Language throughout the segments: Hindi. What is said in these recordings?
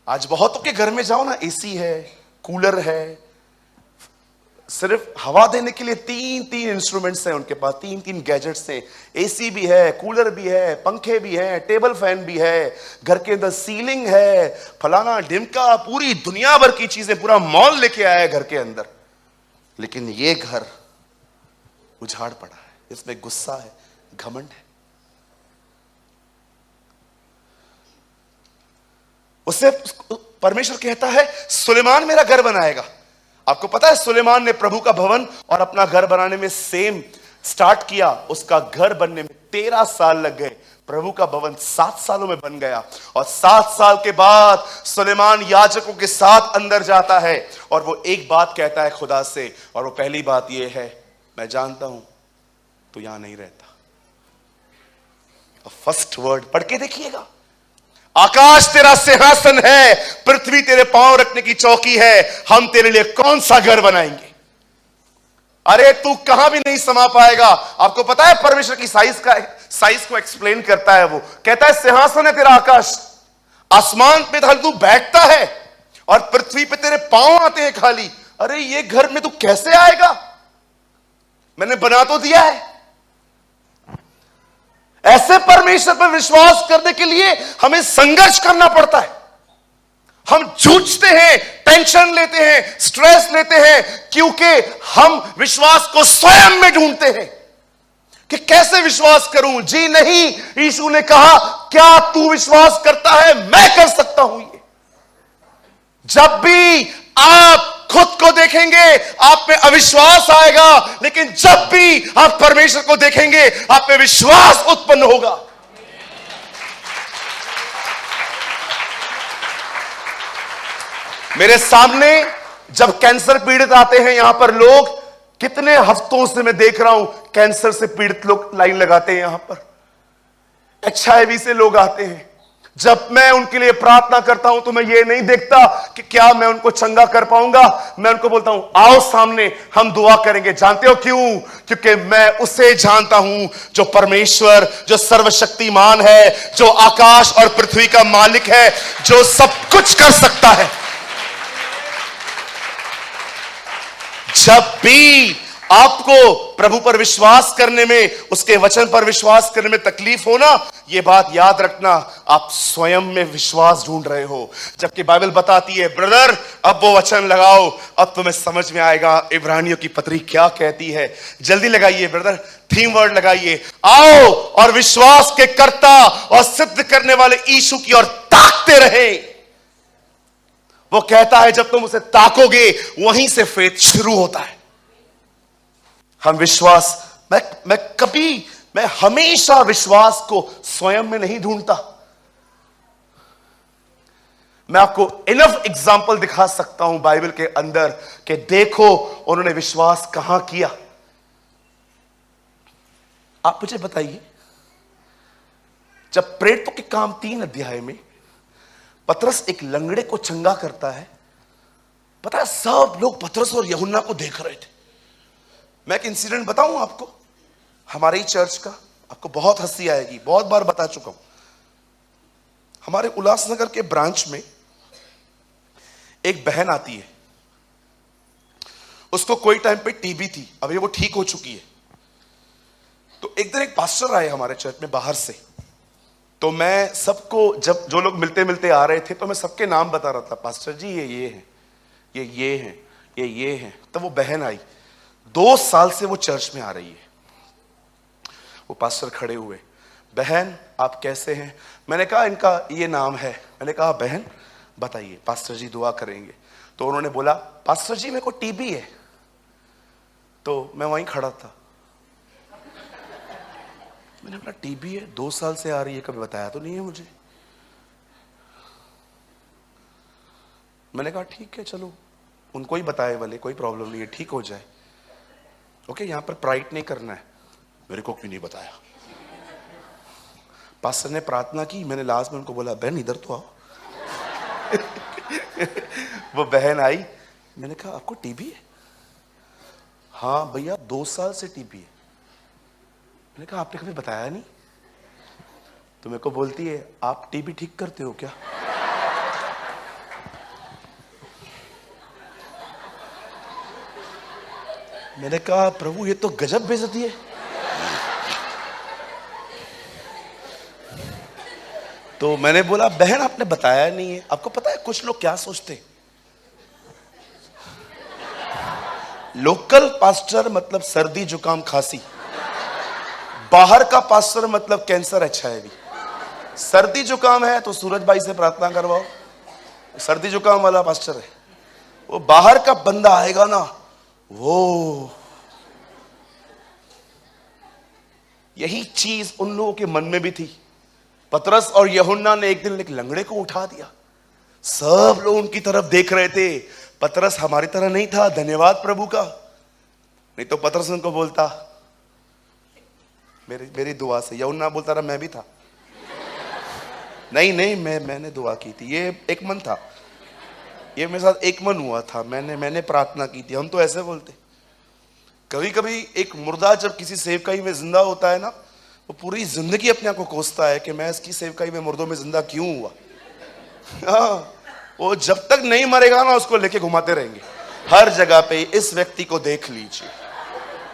आज बहुतों के घर में जाओ ना, एसी है, कूलर है, सिर्फ हवा देने के लिए तीन तीन इंस्ट्रूमेंट्स हैं उनके पास, तीन तीन गैजेट्स हैं। एसी भी है, कूलर भी है, पंखे भी हैं, टेबल फैन भी है, घर के अंदर सीलिंग है, फलाना ढिमका, पूरी दुनिया भर की चीजें, पूरा मॉल लेके आया है घर के अंदर। लेकिन ये घर उजाड़ पड़ा है, इसमें गुस्सा है, घमंड है। उससे परमेश्वर कहता है सुलेमान मेरा घर बनाएगा। आपको पता है सुलेमान ने प्रभु का भवन और अपना घर बनाने में सेम स्टार्ट किया। उसका घर बनने में 13 साल लग गए, प्रभु का भवन 7 सालों में बन गया। और 7 साल के बाद सुलेमान याजकों के साथ अंदर जाता है और वो एक बात कहता है खुदा से, और वो पहली बात ये है, मैं जानता हूं तू यहां नहीं रहता। फर्स्ट वर्ड पढ़ के देखिएगा, आकाश तेरा सिंहासन है, पृथ्वी तेरे पांव रखने की चौकी है, हम तेरे लिए कौन सा घर बनाएंगे। अरे तू कहां भी नहीं समा पाएगा। आपको पता है परमेश्वर की साइज को एक्सप्लेन करता है, वो कहता है सिंहासन है तेरा आकाश, आसमान पे तू बैठता है और पृथ्वी पे तेरे पांव आते हैं खाली। अरे ये घर में तू कैसे आएगा, मैंने बना तो दिया है। ऐसे परमेश्वर पर विश्वास करने के लिए हमें संघर्ष करना पड़ता है। हम जूझते हैं, टेंशन लेते हैं, स्ट्रेस लेते हैं, क्योंकि हम विश्वास को स्वयं में ढूंढते हैं कि कैसे विश्वास करूं। जी नहीं, यीशु ने कहा क्या तू विश्वास करता है, मैं कर सकता हूं ये। जब भी आप खुद को देखेंगे आप में अविश्वास आएगा, लेकिन जब भी आप परमेश्वर को देखेंगे आप में विश्वास उत्पन्न होगा। मेरे सामने जब कैंसर पीड़ित आते हैं यहां पर लोग, कितने हफ्तों से मैं देख रहा हूं कैंसर से पीड़ित लोग लाइन लगाते हैं यहां पर, HIV से लोग आते हैं। जब मैं उनके लिए प्रार्थना करता हूं तो मैं ये नहीं देखता कि क्या मैं उनको चंगा कर पाऊंगा, मैं उनको बोलता हूं आओ सामने हम दुआ करेंगे। जानते हो क्यों? क्योंकि मैं उसे जानता हूं जो परमेश्वर, जो सर्वशक्तिमान है, जो आकाश और पृथ्वी का मालिक है, जो सब कुछ कर सकता है। जब भी आपको प्रभु पर विश्वास करने में, उसके वचन पर विश्वास करने में तकलीफ हो ना, यह बात याद रखना, आप स्वयं में विश्वास ढूंढ रहे हो। जबकि बाइबल बताती है ब्रदर अब वो वचन लगाओ, अब तुम्हें समझ में आएगा इब्रानियों की पत्री क्या कहती है। जल्दी लगाइए ब्रदर, थीम वर्ड लगाइए, आओ और विश्वास के कर्ता और सिद्ध करने वाले यीशु की ओर ताकते रहे। वो कहता है जब तुम उसे ताकोगे वहीं से फेथ शुरू होता है। हम विश्वास, मैं हमेशा विश्वास को स्वयं में नहीं ढूंढता। मैं आपको इनफ एग्जाम्पल दिखा सकता हूं बाइबल के अंदर कि देखो उन्होंने विश्वास कहां किया। आप मुझे बताइए, जब प्रेरितों के काम 3 अध्याय में पतरस एक लंगड़े को चंगा करता है, पता है सब लोग पतरस और यूहन्ना को देख रहे थे। मैं एक इंसिडेंट बताऊं आपको हमारे ही चर्च का, आपको बहुत हंसी आएगी, बहुत बार बता चुका हूं। हमारे उल्लासनगर के ब्रांच में एक बहन आती है, उसको कोई टाइम पे टीबी थी, अभी वो ठीक हो चुकी है। तो एक दिन एक पास्टर आए हमारे चर्च में बाहर से, तो मैं सबको, जब जो लोग मिलते मिलते आ रहे थे तो मैं सबके नाम बता रहा था, पास्टर जी ये हैं, ये हैं, ये हैं। तब वो बहन आई, 2 साल से वो चर्च में आ रही है। वो पास्टर खड़े हुए, बहन आप कैसे हैं? मैंने कहा इनका ये नाम है। मैंने कहा बहन बताइए, पास्टर जी दुआ करेंगे। तो उन्होंने बोला पास्टर जी मेरे को टीबी है। तो मैं वहीं खड़ा था, मैंने बोला टीबी है, 2 साल से आ रही है, कभी बताया तो नहीं है मुझे। मैंने कहा ठीक है चलो उनको ही बताए वाले, कोई प्रॉब्लम नहीं है, ठीक हो जाए। ओके, यहां पर प्राइड नहीं करना है, मेरे को क्यों नहीं बताया। पास्टर ने प्रार्थना की, मैंने लास्ट में उनको बोला बहन इधर तो आओ। वो बहन आई, मैंने कहा आपको टीबी है? हाँ भैया 2 साल से टीबी है। मैंने कहा आपने कभी बताया नहीं? तो मेरे को बोलती है आप टीबी ठीक करते हो क्या? मैंने कहा प्रभु ये तो गजब बेइज्जती है। तो मैंने बोला बहन आपने बताया नहीं है। आपको पता है कुछ लोग क्या सोचते हैं, लोकल पास्टर मतलब सर्दी जुकाम खांसी, बाहर का पास्टर मतलब कैंसर HIV। सर्दी जुकाम है तो सूरज भाई से प्रार्थना करवाओ, सर्दी जुकाम वाला पास्टर है। वो बाहर का बंदा आएगा ना, वो यही चीज उन लोगों के मन में भी थी। पतरस और यूहन्ना ने एक दिन एक लंगड़े को उठा दिया, सब लोग उनकी तरफ देख रहे थे। पतरस हमारी तरह नहीं था, धन्यवाद प्रभु का, नहीं तो पतरस उनको बोलता मेरी दुआ से। यूहन्ना बोलता रहा मैं भी था, नहीं मैंने दुआ की थी, ये एक मन था, ये मेरे साथ एक मन हुआ था, मैंने प्रार्थना की थी। हम तो ऐसे बोलते। कभी कभी एक मुर्दा जब किसी सेवकाई में जिंदा होता है ना, वो पूरी जिंदगी अपने आप को कोसता है कि मैं इसकी सेवकाई में मुर्दों में जिंदा क्यों हुआ। हाँ, वो जब तक नहीं मरेगा ना उसको लेके घुमाते रहेंगे हर जगह पे, इस व्यक्ति को देख लीजिए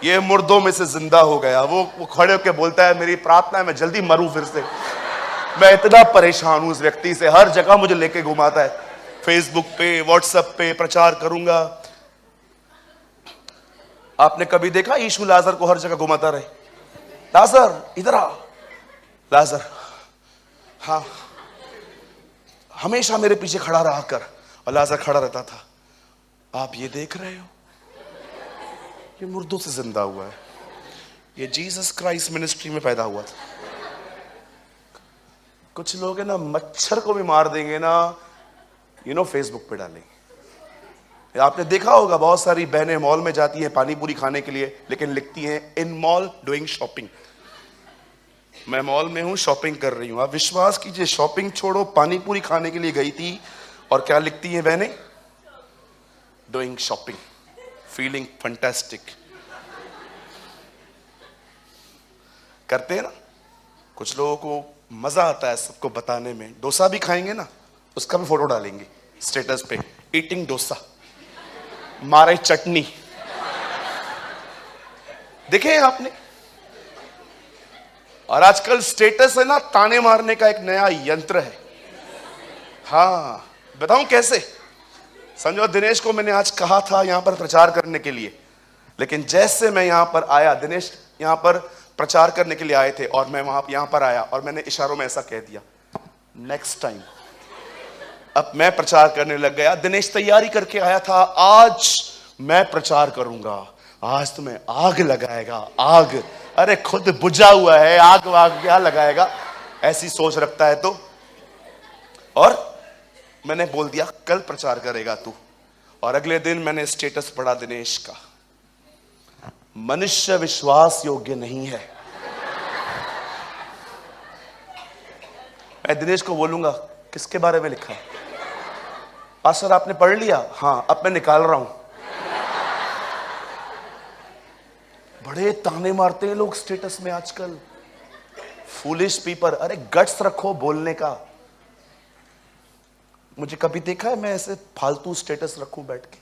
ये मुर्दों में से जिंदा हो गया। वो खड़े होकर बोलता है मेरी प्रार्थना है मैं जल्दी मरूं फिर से, मैं इतना परेशान हूं इस व्यक्ति से, हर जगह मुझे लेके घुमाता है, फेसबुक पे व्हाट्सएप पे प्रचार करूंगा। आपने कभी देखा यीशु लाजर को हर जगह घुमाता रहे, लाजर इधर आ, लाजर, हाँ हमेशा मेरे पीछे खड़ा रहा कर, और लाजर खड़ा रहता था। आप ये देख रहे हो, ये मुर्दों से जिंदा हुआ है, ये जीसस क्राइस्ट मिनिस्ट्री में पैदा हुआ था। कुछ लोग है ना मच्छर को भी मार देंगे ना, फेसबुक पे डालेंगे। आपने देखा होगा बहुत सारी बहनें मॉल में जाती हैं पानी पूरी खाने के लिए, लेकिन लिखती हैं इन मॉल डूइंग शॉपिंग। मैं मॉल में हूं, शॉपिंग कर रही हूं। आप विश्वास कीजिए, शॉपिंग छोड़ो, पानी पूरी खाने के लिए गई थी, और क्या लिखती हैं बहनें? Doing shopping, feeling fantastic. करते हैं ना, कुछ लोगों को मजा आता है सबको बताने में। डोसा भी खाएंगे ना, उसका भी फोटो डालेंगे स्टेटस पे, ईटिंग डोसा, मारे चटनी। देखे आपने? और आजकल स्टेटस है ना ताने मारने का एक नया यंत्र है। हाँ, बताऊं कैसे? समझो दिनेश को मैंने आज कहा था यहां पर प्रचार करने के लिए, लेकिन जैसे मैं यहां पर आया, दिनेश यहां पर प्रचार करने के लिए आए थे, और मैं यहां पर आया और मैंने इशारों में ऐसा कह दिया, नेक्स्ट टाइम। अब मैं प्रचार करने लग गया। दिनेश तैयारी करके आया था, आज मैं प्रचार करूंगा, आज तुम्हें आग लगाएगा, आग। अरे खुद बुझा हुआ है, आग वाग क्या लगाएगा, ऐसी सोच रखता है तो। और मैंने बोल दिया कल प्रचार करेगा तू, और अगले दिन मैंने स्टेटस पढ़ा दिनेश का, मनुष्य विश्वास योग्य नहीं है। मैं दिनेश को बोलूंगा किसके बारे में लिखा है? पास्टर आपने पढ़ लिया? हाँ, अब मैं निकाल रहा हूं। बड़े ताने मारते हैं लोग स्टेटस में आजकल, फूलिश पीपल। अरे गट्स रखो बोलने का। मुझे कभी देखा है मैं ऐसे फालतू स्टेटस रखूं बैठ के?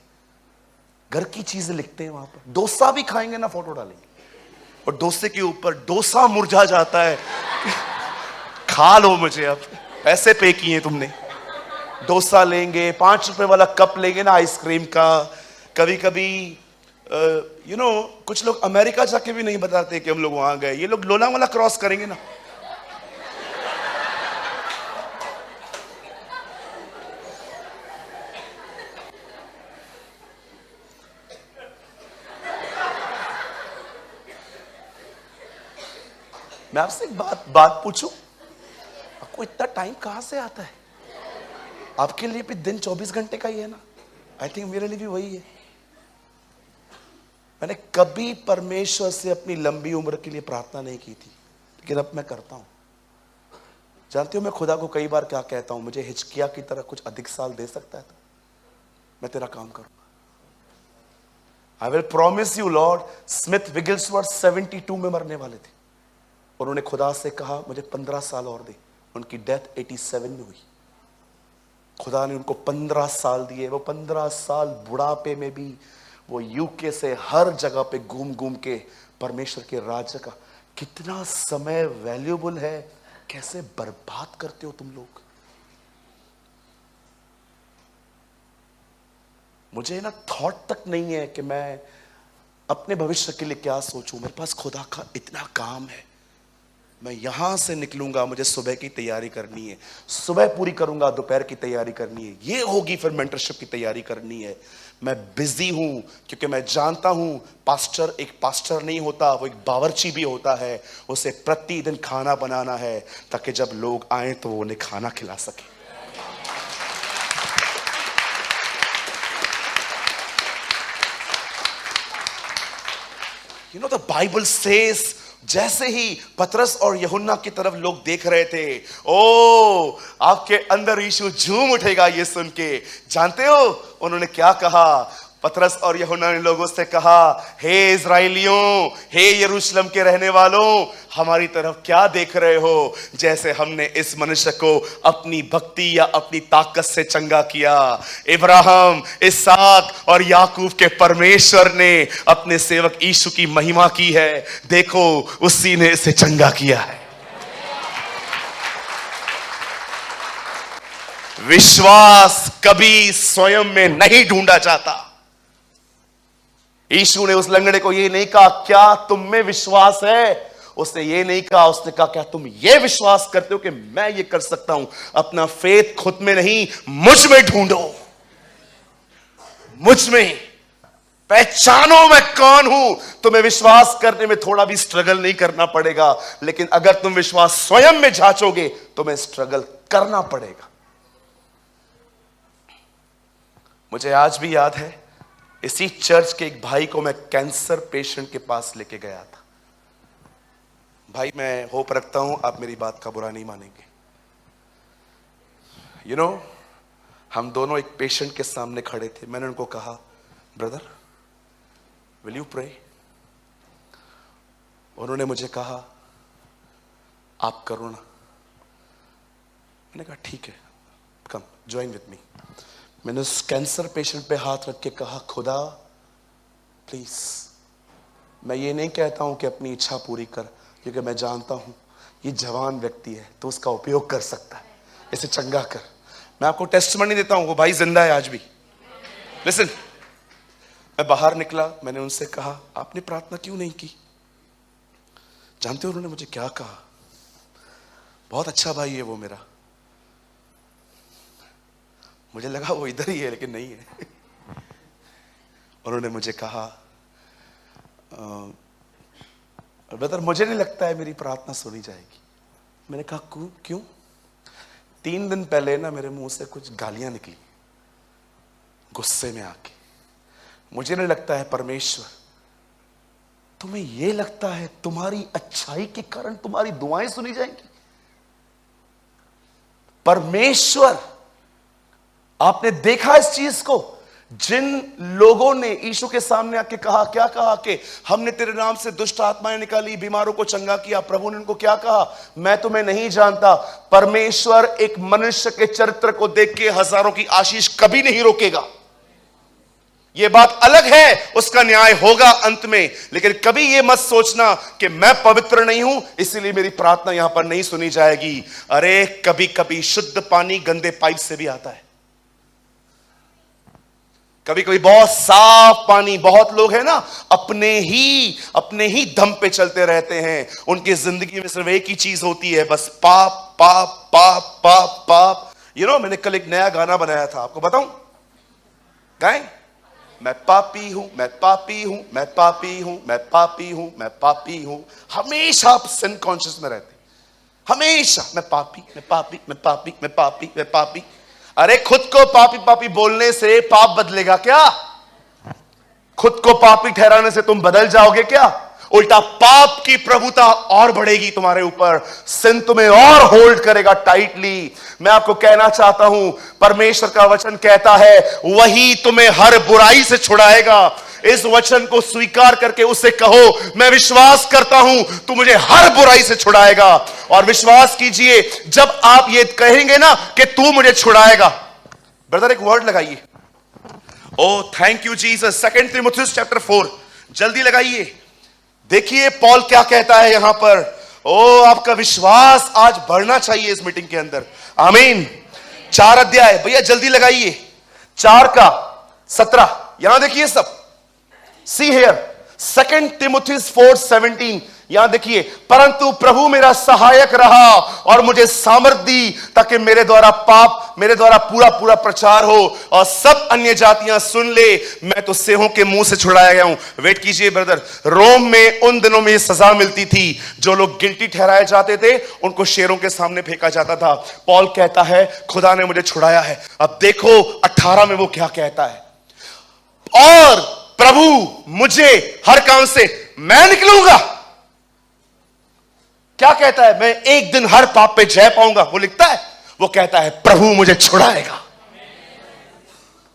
घर की चीजें लिखते हैं वहां पर। डोसा भी खाएंगे ना, फोटो डालेंगे, और डोसे के ऊपर डोसा मुरझा जाता है, खा लो मुझे, अब पैसे पे किए तुमने। डोसा लेंगे, 5 रुपए वाला कप लेंगे ना आइसक्रीम का। कभी कभी कुछ लोग अमेरिका जाके भी नहीं बताते कि हम लोग वहां गए। ये लोग लोनावाला क्रॉस करेंगे ना, मैं आपसे एक बात पूछूं, आपको इतना टाइम कहां से आता है? आपके लिए भी दिन 24 घंटे का ही है ना? आई थिंक मेरे लिए भी वही है। मैंने कभी परमेश्वर से अपनी लंबी उम्र के लिए प्रार्थना नहीं की थी, लेकिन अब मैं करता हूं। जानते हो मैं खुदा को कई बार क्या कहता हूं? मुझे हिचकिया की तरह कुछ अधिक साल दे सकता है तो मैं तेरा काम करूंगा। I will promise you Lord. Smith Wigglesworth 72 में मरने वाले थे, उन्होंने खुदा से कहा मुझे 15 साल और दे। उनकी डेथ 87 में हुई। खुदा ने उनको 15 साल दिए। वो 15 साल बुढ़ापे में भी वो यूके से हर जगह पे घूम घूम के परमेश्वर के राज्य का कितना समय वैल्यूएबल है, कैसे बर्बाद करते हो तुम लोग। मुझे ना थॉट तक नहीं है कि मैं अपने भविष्य के लिए क्या सोचूं। मेरे पास खुदा का इतना काम है। मैं यहां से निकलूंगा, मुझे सुबह की तैयारी करनी है, सुबह पूरी करूंगा, दोपहर की तैयारी करनी है, ये होगी, फिर मेंटरशिप की तैयारी करनी है। मैं बिजी हूं क्योंकि मैं जानता हूं पास्टर एक पास्टर नहीं होता, वो एक बावर्ची भी होता है। उसे प्रतिदिन खाना बनाना है ताकि जब लोग आए तो वो उन्हें खाना खिला सके। You know, the Bible says, जैसे ही पतरस और यूहन्ना की तरफ लोग देख रहे थे, ओ आपके अंदर यीशु झूम उठेगा ये सुन के। जानते हो उन्होंने क्या कहा? पतरस और यूहन्ना ने लोगों से कहा, हे इज़राइलियों, हे यरूशलेम के रहने वालों, हमारी तरफ क्या देख रहे हो? जैसे हमने इस मनुष्य को अपनी भक्ति या अपनी ताकत से चंगा किया। इब्राहिम, इसहाक और याकूब के परमेश्वर ने अपने सेवक यीशु की महिमा की है। देखो, उसी ने इसे चंगा किया है। विश्वास कभी स्वयं में नहीं ढूंढा जाता। यीशु ने उस लंगड़े को ये नहीं कहा क्या तुम में विश्वास है, उसने ये नहीं कहा, उसने कहा क्या तुम ये विश्वास करते हो कि मैं ये कर सकता हूं? अपना फेथ खुद में नहीं, मुझ में ढूंढो, मुझ में पहचानो मैं कौन हूं। तुम्हें विश्वास करने में थोड़ा भी स्ट्रगल नहीं करना पड़ेगा, लेकिन अगर तुम विश्वास स्वयं में जांचोगे तुम्हें स्ट्रगल करना पड़ेगा। मुझे आज भी याद है, इसी चर्च के एक भाई को मैं कैंसर पेशेंट के पास लेके गया था। भाई, मैं होप रखता हूं आप मेरी बात का बुरा नहीं मानेंगे। यू नो, हम दोनों एक पेशेंट के सामने खड़े थे। मैंने उनको कहा, ब्रदर विल यू प्रे? उन्होंने मुझे कहा, आप करो ना। मैंने कहा ठीक है, कम ज्वाइन विद मी। मैंने उस कैंसर पेशेंट पे हाथ रख के कहा, खुदा प्लीज, मैं ये नहीं कहता हूं कि अपनी इच्छा पूरी कर, क्योंकि मैं जानता हूं ये जवान व्यक्ति है तो उसका उपयोग कर सकता है, इसे चंगा कर। मैं आपको टेस्टमनी देता हूं, वो भाई जिंदा है आज भी। लिसन, मैं बाहर निकला, मैंने उनसे कहा, आपने प्रार्थना क्यों नहीं की? जानते हो उन्होंने मुझे क्या कहा? बहुत अच्छा भाई है वो मेरा। मुझे लगा वो इधर ही है, लेकिन नहीं है। उन्होंने मुझे कहा, ब्रदर मुझे नहीं लगता है मेरी प्रार्थना सुनी जाएगी। मैंने कहा क्यों? 3 दिन पहले ना मेरे मुंह से कुछ गालियां निकली गुस्से में आके। मुझे नहीं लगता है परमेश्वर, तुम्हें यह लगता है तुम्हारी अच्छाई के कारण तुम्हारी दुआएं सुनी जाएंगी? परमेश्वर, आपने देखा इस चीज को? जिन लोगों ने यीशु के सामने आके कहा, क्या कहा कि हमने तेरे नाम से दुष्ट आत्माएं निकाली, बीमारों को चंगा किया, प्रभु ने उनको क्या कहा? मैं तुम्हें नहीं जानता। परमेश्वर एक मनुष्य के चरित्र को देख के हजारों की आशीष कभी नहीं रोकेगा। यह बात अलग है, उसका न्याय होगा अंत में, लेकिन कभी यह मत सोचना कि मैं पवित्र नहीं हूं इसलिए मेरी प्रार्थना यहां पर नहीं सुनी जाएगी। अरे कभी कभी शुद्ध पानी गंदे पाइप से भी आता है, कभी कभी बहुत साफ पानी। बहुत लोग हैं ना, अपने ही दम पे चलते रहते हैं, उनकी जिंदगी में सिर्फ एक ही चीज होती है, बस पाप पाप पाप पाप पाप। यू नो, मैंने कल एक नया गाना बनाया था, आपको बताऊं? गाएं? मैं पापी हूं, मैं पापी हूं, मैं पापी हूं, मैं पापी हूं, मैं पापी हूं। हमेशा आप सिन कॉन्शियस में रहते, हमेशा मैं पापी, मैं पापी, मैं पापी, मैं पापी, मैं पापी। अरे खुद को पापी पापी बोलने से पाप बदलेगा क्या? खुद को पापी ठहराने से तुम बदल जाओगे क्या? उल्टा पाप की प्रभुता और बढ़ेगी तुम्हारे ऊपर, सिन तुम्हें और होल्ड करेगा टाइटली। मैं आपको कहना चाहता हूं, परमेश्वर का वचन कहता है वही तुम्हें हर बुराई से छुड़ाएगा। इस वचन को स्वीकार करके उससे कहो, मैं विश्वास करता हूं तू मुझे हर बुराई से छुड़ाएगा। और विश्वास कीजिए, जब आप ये कहेंगे ना कि तू मुझे छुड़ाएगा, ब्रदर एक वर्ड लगाइए, ओ थैंक यू जीसस। 2 तिमुथियुस चैप्टर 4 जल्दी लगाइए। देखिए पॉल क्या कहता है यहां पर। ओ आपका विश्वास आज बढ़ना चाहिए इस मीटिंग के अंदर। आमीन। 4 अध्याय भैया जल्दी लगाइए, 4 का 17 यहां देखिए सब। सी हियर 2 तिमुथियुस 4:17 यहां देखिए, परंतु प्रभु मेरा सहायक रहा और मुझे सामर्थ दी ताकि मेरे द्वारा पूरा पूरा प्रचार हो और सब अन्य जातियां सुन ले। मैं तो सिंहों के मुंह से छुड़ाया गया हूं। वेट कीजिए ब्रदर, रोम में उन दिनों में सजा मिलती थी। जो लोग गिल्टी ठहराए जाते थे उनको शेरों के सामने फेंका जाता था। पॉल कहता है खुदा ने मुझे छुड़ाया है। अब देखो 18 में वो क्या कहता है, और प्रभु मुझे हर काम से मैं निकलूंगा। क्या कहता है, मैं एक दिन हर पाप पे जय पाऊंगा। वो लिखता है, वो कहता है प्रभु मुझे छुड़ाएगा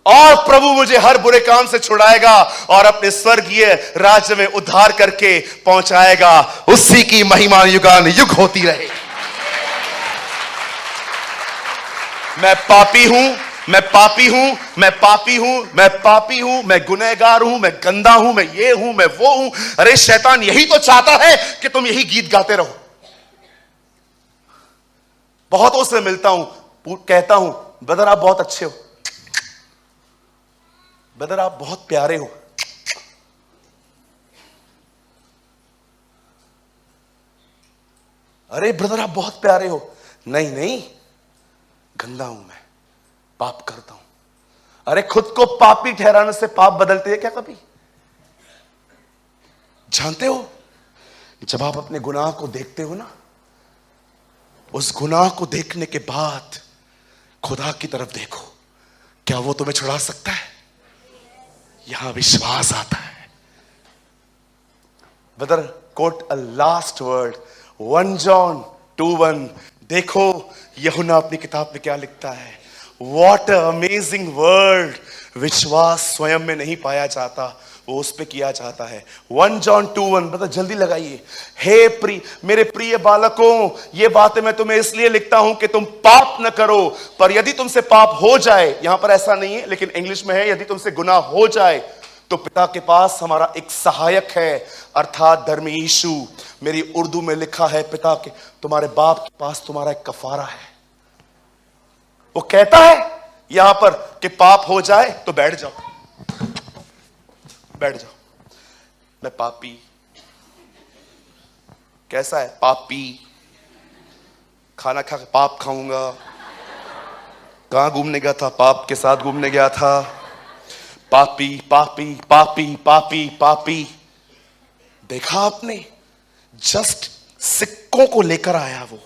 और प्रभु मुझे हर बुरे काम से छुड़ाएगा और अपने स्वर्गीय राज्य में उद्धार करके पहुंचाएगा। उसी की महिमा युगान युग होती रहे। मैं पापी हूं, मैं पापी हूं, मैं पापी हूं, मैं पापी हूं, मैं गुनहगार हूं, मैं गंदा हूं, मैं ये हूं, मैं वो हूं। अरे शैतान यही तो चाहता है कि तुम यही गीत गाते रहो। बहुतों से मिलता हूं, कहता हूं ब्रदर आप बहुत अच्छे हो, ब्रदर आप बहुत प्यारे हो, अरे ब्रदर आप बहुत प्यारे हो। नहीं नहीं, गंदा हूं मैं, पाप करता हूं। अरे खुद को पापी ठहराने से पाप बदलते हैं क्या कभी? जानते हो, जब आप अपने गुनाह को देखते हो ना, उस गुनाह को देखने के बाद खुदा की तरफ देखो, क्या वो तुम्हें छुड़ा सकता है? यहां विश्वास आता है। Brother quote a last word, 1 John 2:1। देखो यूहन्ना अपनी किताब में क्या लिखता है। What a amazing word. विश्वास स्वयं में नहीं पाया जाता, वो उस पे किया जाता है। 1 जॉन 2:1 मतलब जल्दी लगाइए। हे मेरे प्रिय बालकों, ये बातें मैं तुम्हें इसलिए लिखता हूं कि तुम पाप न करो, पर यदि तुमसे पाप हो जाए, यहां पर ऐसा नहीं है लेकिन इंग्लिश में है, यदि तुमसे गुनाह हो जाए तो पिता के पास हमारा एक सहायक है, अर्थात धर्मी यीशु। मेरी उर्दू में लिखा है, पिता के तुम्हारे बाप के पास तुम्हारा एक कफारा है। वो कहता है यहां पर कि पाप हो जाए तो बैठ जाओ, बैठ जाओ। मैं पापी, कैसा है पापी, खाना खा के पाप खाऊंगा, कहां घूमने गया था, पाप के साथ घूमने गया था, पापी पापी पापी पापी पापी। देखा आपने, जस्ट सिक्कों को लेकर आया वो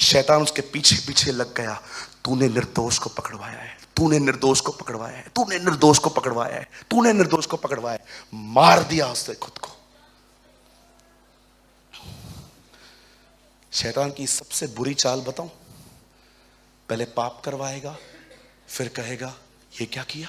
शैतान, उसके पीछे पीछे लग गया। तूने निर्दोष को पकड़वाया है, तूने निर्दोष को पकड़वाया है, तूने निर्दोष को पकड़वाया है, तूने निर्दोष को पकड़वाया है। मार दिया उसने खुद को। शैतान की सबसे बुरी चाल बताऊं, पहले पाप करवाएगा, फिर कहेगा ये क्या किया।